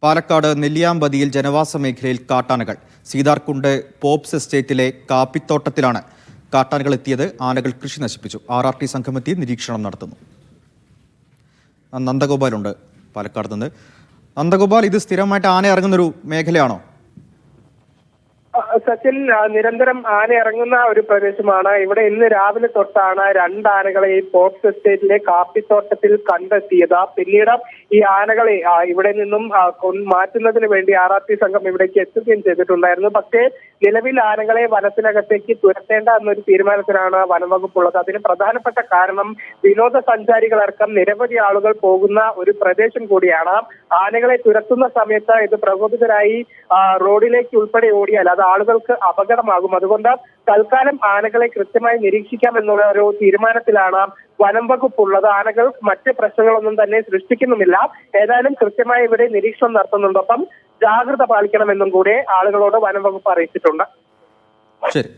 പാലക്കാട് നെല്ലിയാമ്പതിയിൽ ജനവാസ മേഖലയിൽ കാട്ടാനകൾ. സീതാർകുണ്ട് പോപ്സ് എസ്റ്റേറ്റിലെ കാപ്പിത്തോട്ടത്തിലാണ് കാട്ടാനകൾ എത്തിയത്. ആനകൾ കൃഷി നശിപ്പിച്ചു. RRT സംഘമെത്തി നിരീക്ഷണം നടത്തുന്നു. നന്ദഗോപാലുണ്ട് പാലക്കാട് നിന്ന്. നന്ദഗോപാൽ, ഇത് സ്ഥിരമായിട്ട് ആന ഇറങ്ങുന്നൊരു മേഖലയാണോ? സച്ചിൻ, നിരന്തരം ആന ഇറങ്ങുന്ന ഒരു പ്രദേശമാണ്. ഇവിടെ ഇന്ന് രാവിലെ തൊട്ടാണ് 2 ആനകളെ ഈ പോപ്സ് എസ്റ്റേറ്റിലെ കാപ്പിത്തോട്ടത്തിൽ കണ്ടെത്തിയത്. പിന്നീട് ഈ ആനകളെ ഇവിടെ നിന്നും മാറ്റുന്നതിന് വേണ്ടി RRT സംഘം ഇവിടേക്ക് എത്തുകയും ചെയ്തിട്ടുണ്ടായിരുന്നു. പക്ഷേ നിലവിൽ ആനകളെ വനത്തിനകത്തേക്ക് തുരത്തേണ്ട എന്നൊരു തീരുമാനത്തിലാണ് വനംവകുപ്പുള്ളത്. അതിന് പ്രധാനപ്പെട്ട കാരണം വിനോദസഞ്ചാരികളടക്കം നിരവധി ആളുകൾ പോകുന്ന ഒരു പ്രദേശം കൂടിയാണ്. ആനകളെ തുരത്തുന്ന സമയത്ത് ഇത് പ്രകോപിതരായി റോഡിലേക്ക് ഉൾപ്പെടെ ഓടിയാൽ അത് ആളുകൾക്ക് അപകടമാകും. അതുകൊണ്ട് തൽക്കാലം ആനകളെ കൃത്യമായി നിരീക്ഷിക്കാം എന്നുള്ള ഒരു തീരുമാനത്തിലാണ് വനം വകുപ്പുള്ളത്. ആനകൾ മറ്റ് പ്രശ്നങ്ങളൊന്നും തന്നെ സൃഷ്ടിക്കുന്നുമില്ല. ഏതായാലും കൃത്യമായി ഇവിടെ നിരീക്ഷണം നടത്തുന്നുണ്ട്. ഒപ്പം ജാഗ്രത പാലിക്കണമെന്നും കൂടെ ആളുകളോട് വനം വകുപ്പ് അറിയിച്ചിട്ടുണ്ട്. ശരി.